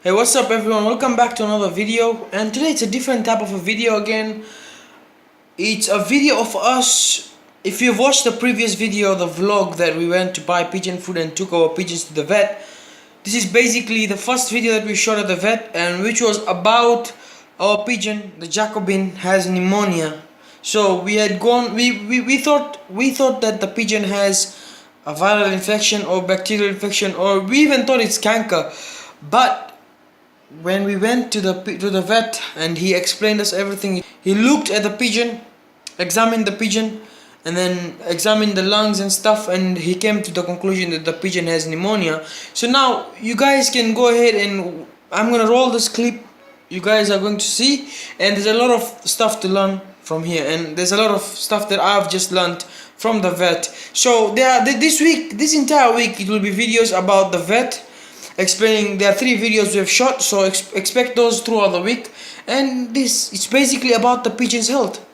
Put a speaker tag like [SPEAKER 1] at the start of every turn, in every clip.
[SPEAKER 1] Hey, what's up everyone? Welcome back to another video, and today it's a different type of a video again. It's a video of us. If you've watched the previous video, the vlog that we went to buy pigeon food and took our pigeons to the vet, this is basically the first video that we shot at the vet, and which was about our pigeon. The Jacobin has pneumonia. So we had gone, we thought that the pigeon has a viral infection or bacterial infection, or we even thought it's canker. But when we went to the vet and he explained us everything, he looked at the pigeon, examined the pigeon, and then examined the lungs and stuff, and he came to the conclusion that the pigeon has pneumonia. So now you guys can go ahead, and I'm gonna roll this clip. You guys are going to see, and there's a lot of stuff to learn from here, and there's a lot of stuff that I've just learned from the vet. So this entire week, it will be videos about the vet, explaining. There are 3 videos we have shot, so expect those throughout the week, and it's basically about the pigeon's health.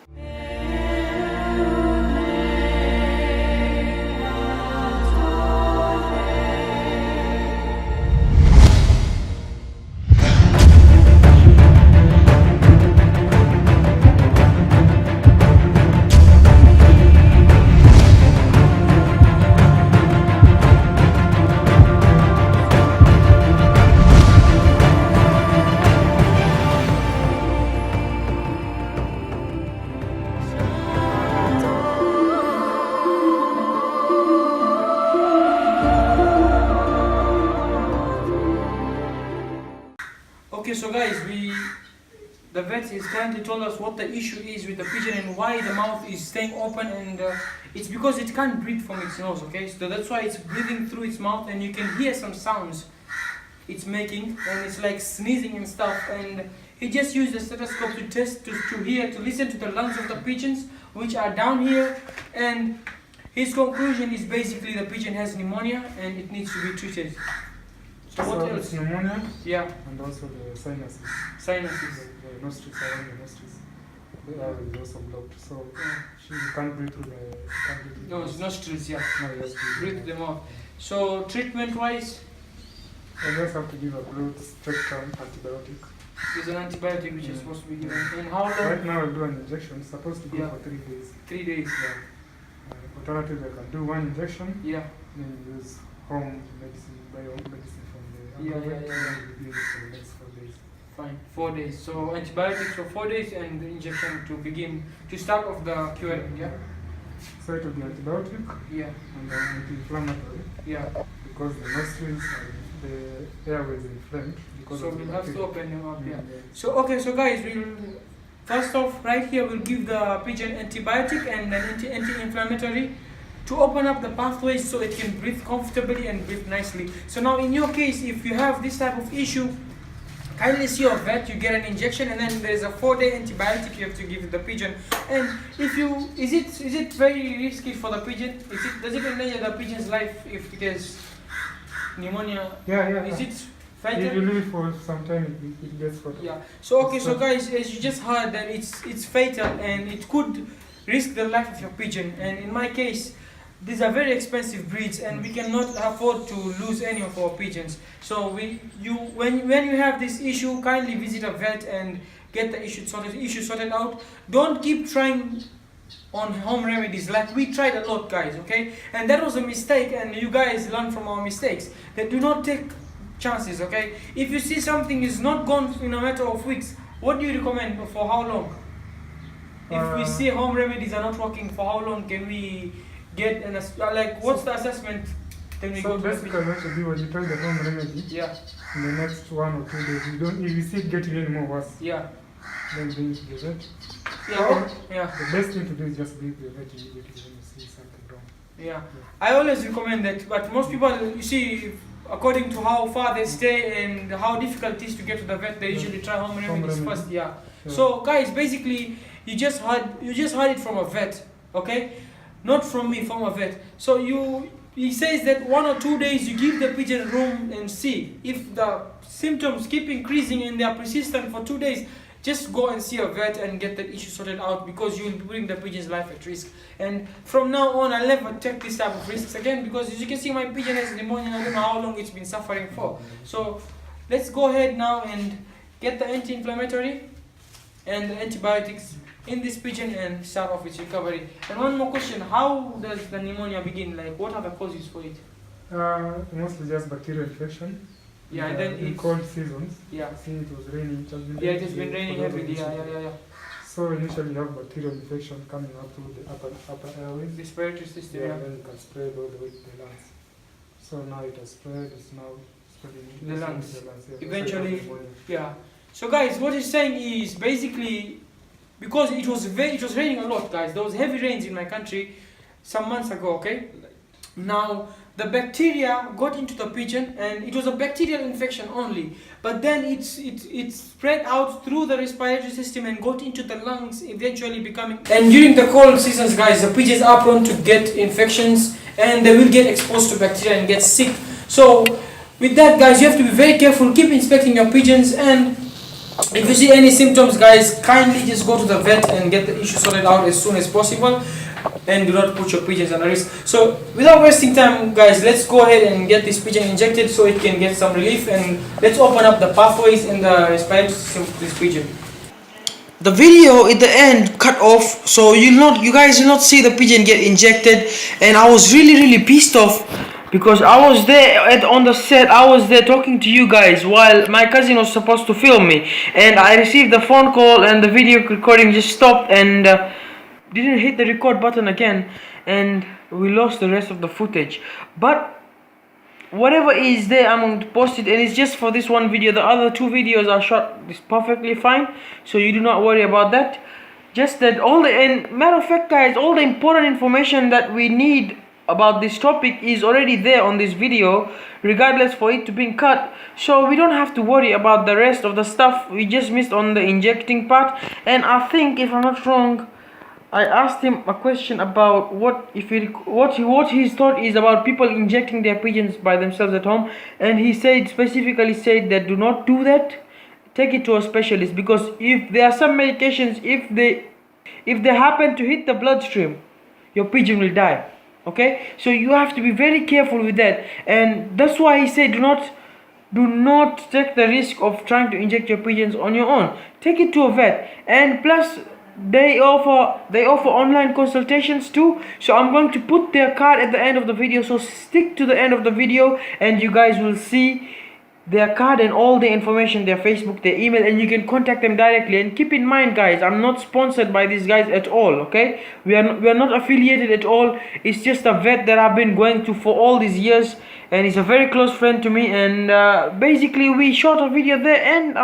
[SPEAKER 1] Okay, so guys, the vet is kindly told us what the issue is with the pigeon and why the mouth is staying open, and it's because it can't breathe from its nose. Okay, so that's why it's breathing through its mouth, and you can hear some sounds it's making, and it's like sneezing and stuff. And he just used the stethoscope to test, to listen to the lungs of the pigeons, which are down here, and his conclusion is basically the pigeon has pneumonia and it needs to be treated. So what else?
[SPEAKER 2] It's pneumonia,
[SPEAKER 1] Yeah,
[SPEAKER 2] and also the sinuses.
[SPEAKER 1] sinuses.
[SPEAKER 2] The nostrils, around the nostrils. They are also blocked. So she can't breathe through the.
[SPEAKER 1] No, it's nostrils, yeah.
[SPEAKER 2] No, yes,
[SPEAKER 1] Breathe them out. So treatment wise,
[SPEAKER 2] I just have to give a broad spectrum antibiotic.
[SPEAKER 1] there's an antibiotic which is supposed to be given. And how long?
[SPEAKER 2] Right now I'll do an injection. It's supposed to go
[SPEAKER 1] Yeah.
[SPEAKER 2] for 3 days.
[SPEAKER 1] 3 days.
[SPEAKER 2] Alternative, I can do 1 injection,
[SPEAKER 1] Yeah.
[SPEAKER 2] then use home medicine, biomedicine from the
[SPEAKER 1] Yeah, yeah,
[SPEAKER 2] and
[SPEAKER 1] yeah.
[SPEAKER 2] then we'll use it for the next 4 days.
[SPEAKER 1] Fine. 4 days. So antibiotics for 4 days and the injection to begin to start off the curing. Yeah.
[SPEAKER 2] So it will be antibiotic
[SPEAKER 1] Yeah.
[SPEAKER 2] and then anti-inflammatory
[SPEAKER 1] Yeah.
[SPEAKER 2] because the nostrils and the airways inflamed. Because
[SPEAKER 1] So
[SPEAKER 2] of the
[SPEAKER 1] we'll have to
[SPEAKER 2] bacteria.
[SPEAKER 1] open them up. Yeah.
[SPEAKER 2] Yeah.
[SPEAKER 1] So okay. So guys, we'll first off right here we'll give the pigeon antibiotic and an anti-inflammatory to open up the pathways so it can breathe comfortably and breathe nicely. So now in your case, if you have this type of issue, kindly see your vet, you get an injection, and then there's a 4-day antibiotic you have to give the pigeon. And if you, is it very risky for the pigeon? Does it endanger the pigeon's life if it has pneumonia?
[SPEAKER 2] Yeah.
[SPEAKER 1] Is it
[SPEAKER 2] If
[SPEAKER 1] fatal?
[SPEAKER 2] you leave it for some time, it gets fatal.
[SPEAKER 1] Yeah. So okay, so guys, as you just heard that it's fatal and it could risk the life of your pigeon. And in my case, these are very expensive breeds, and we cannot afford to lose any of our pigeons. So when you have this issue, kindly visit a vet and get the issue sorted out. Don't keep trying on home remedies like we tried a lot, guys. Okay, and that was a mistake, and you guys learn from our mistakes. That do not take chances. Okay, if you see something is not gone in a matter of weeks, what do you recommend? For how long? If we see home remedies are not working, for how long can we get what's the assessment? Then we
[SPEAKER 2] So
[SPEAKER 1] go to
[SPEAKER 2] basically what you do when you try the home remedy,
[SPEAKER 1] yeah,
[SPEAKER 2] in the next 1 or 2 days, if you see it getting any more worse,
[SPEAKER 1] yeah,
[SPEAKER 2] then bring it to the vet.
[SPEAKER 1] yeah, yeah,
[SPEAKER 2] The best thing to do is just bring the vet immediately when you see something wrong.
[SPEAKER 1] yeah. I always recommend that, but most people, you see, according to how far they stay and how difficult it is to get to the vet, they usually try home remedies
[SPEAKER 2] remedy.
[SPEAKER 1] first. Yeah.
[SPEAKER 2] Yeah.
[SPEAKER 1] So guys, basically, you just heard it from a vet, okay? Not from me, from a vet. So he says that 1 or 2 days you give the pigeon room and see if the symptoms keep increasing and they are persistent for 2 days. Just go and see a vet and get that issue sorted out, because you will bring the pigeon's life at risk. And from now on, I'll never take this type of risks again, because as you can see, my pigeon has pneumonia. I don't know how long it's been suffering for. So let's go ahead now and get the anti-inflammatory and the antibiotics in this pigeon and start off its recovery. And one more question, how does the pneumonia begin? Like, what are the causes for it?
[SPEAKER 2] Mostly just bacterial infection.
[SPEAKER 1] Yeah, and then
[SPEAKER 2] in cold seasons.
[SPEAKER 1] Yeah.
[SPEAKER 2] Since it was raining,
[SPEAKER 1] it has been raining heavily. Yeah.
[SPEAKER 2] So initially you have bacterial infection coming up through the upper airways.
[SPEAKER 1] Respiratory system.
[SPEAKER 2] Yeah, then it can spread all the way to the lungs. So now it has spread. It's now spreading
[SPEAKER 1] The lungs.
[SPEAKER 2] Yeah.
[SPEAKER 1] Eventually, yeah. So guys, what he's saying is basically because it was raining a lot, guys. There was heavy rains in my country some months ago. Okay. Now the bacteria got into the pigeon, and it was a bacterial infection only. But then it spread out through the respiratory system and got into the lungs, eventually becoming. And during the cold seasons, guys, the pigeons are prone to get infections, and they will get exposed to bacteria and get sick. So with that, guys, you have to be very careful. Keep inspecting your pigeons, and if you see any symptoms, guys, kindly just go to the vet and get the issue sorted out as soon as possible, and do not put your pigeons at risk. So without wasting time, guys, let's go ahead and get this pigeon injected so it can get some relief, and let's open up the pathways in the respiratory system of this pigeon. The video at the end cut off, so you guys will not see the pigeon get injected, and I was really pissed off because I was there on the set. I was there talking to you guys while my cousin was supposed to film me, and I received the phone call and the video recording just stopped and didn't hit the record button again, and we lost the rest of the footage. But whatever is there, I'm going to post it, and it's just for this one video. The other two videos are shot perfectly fine, so you do not worry about that. Just that and matter of fact, guys, all the important information that we need about this topic is already there on this video, regardless for it to be cut, so we don't have to worry about the rest of the stuff we just missed on the injecting part. And I think, if I'm not wrong, I asked him a question about what his thought is about people injecting their pigeons by themselves at home, and he specifically said that do not do that. Take it to a specialist, because if there are some medications, if they happen to hit the bloodstream, your pigeon will die. Okay, so you have to be very careful with that, and that's why he said do not take the risk of trying to inject your pigeons on your own. Take it to a vet, and plus they offer online consultations too, so I'm going to put their card at the end of the video, so stick to the end of the video and you guys will see their card and all the information, their Facebook, their email, and you can contact them directly. And keep in mind, guys, I'm not sponsored by these guys at all. Okay, we are not affiliated at all. It's just a vet that I've been going to for all these years, and he's a very close friend to me, and basically we shot a video there, and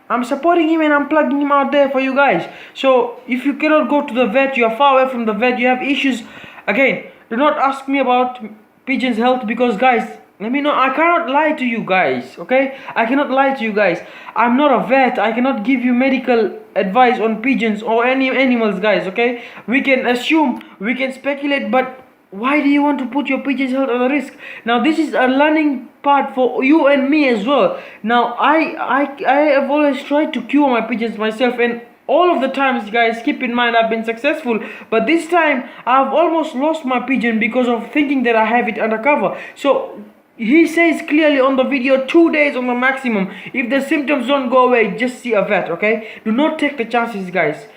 [SPEAKER 1] I'm supporting him and I'm plugging him out there for you guys. So if you cannot go to the vet, you are far away from the vet, you have issues, again, do not ask me about pigeons' health, because guys, let me know, I cannot lie to you guys. Okay, I cannot lie to you guys. I'm not a vet. I cannot give you medical advice on pigeons or any animals, guys. Okay, we can assume, we can speculate, but why do you want to put your pigeons' health on the risk? Now this is a learning part for you and me as well. Now I have always tried to cure my pigeons myself, and all of the times, guys, keep in mind, I've been successful, but this time I've almost lost my pigeon because of thinking that I have it undercover. So he says clearly on the video, 2 days on the maximum. If the symptoms don't go away, just see a vet. Okay, do not take the chances, guys.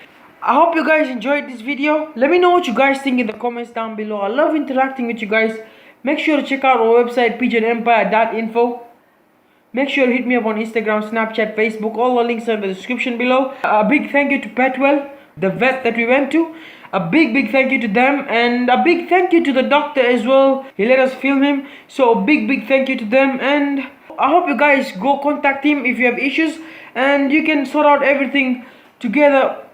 [SPEAKER 1] I hope you guys enjoyed this video. Let me know what you guys think in the comments down below. I love interacting with you guys. Make sure to check out our website, pigeonempire.info. Make sure to hit me up on Instagram, Snapchat, Facebook. All the links are in the description below. A big thank you to Petwell, the vet that we went to. A big thank you to them, and a big thank you to the doctor as well. He let us film him, so a big thank you to them. And I hope you guys go contact him if you have issues, and you can sort out everything together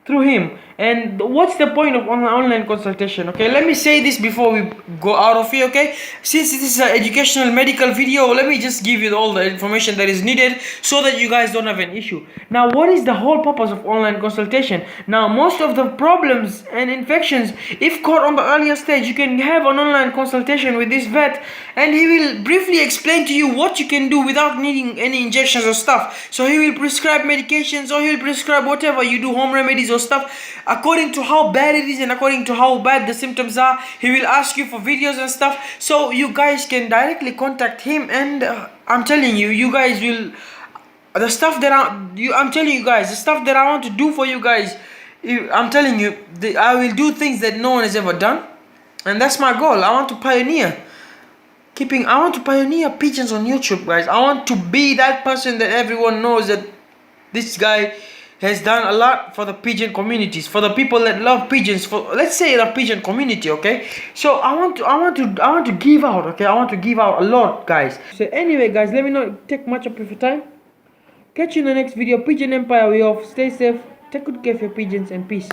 [SPEAKER 1] through him. And what's the point of online consultation? Okay, let me say this before we go out of here. Okay, since this is an educational medical video, let me just give you all the information that is needed so that you guys don't have an issue. Now, what is the whole purpose of online consultation? Now, most of the problems and infections, if caught on the earlier stage, you can have an online consultation with this vet, and he will briefly explain to you what you can do without needing any injections or stuff. So he will prescribe medications, or he will prescribe whatever you do, home remedies or stuff. according to how bad it is and according to how bad the symptoms are, he will ask you for videos and stuff. So you guys can directly contact him, and I'm telling you, you guys will. The stuff that I'm telling you guys, the stuff that I want to do for you guys, I'm telling you, I will do things that no one has ever done, and that's my goal. I want to pioneer. I want to pioneer pigeons on YouTube, guys. I want to be that person that everyone knows that this guy has done a lot for the pigeon communities, for the people that love pigeons, for, let's say, the pigeon community, okay? So I want to give out, okay? I want to give out a lot, guys. So anyway, guys, let me not take much of your time. Catch you in the next video. Pigeon Empire, we off. Stay safe. Take good care of your pigeons, and peace.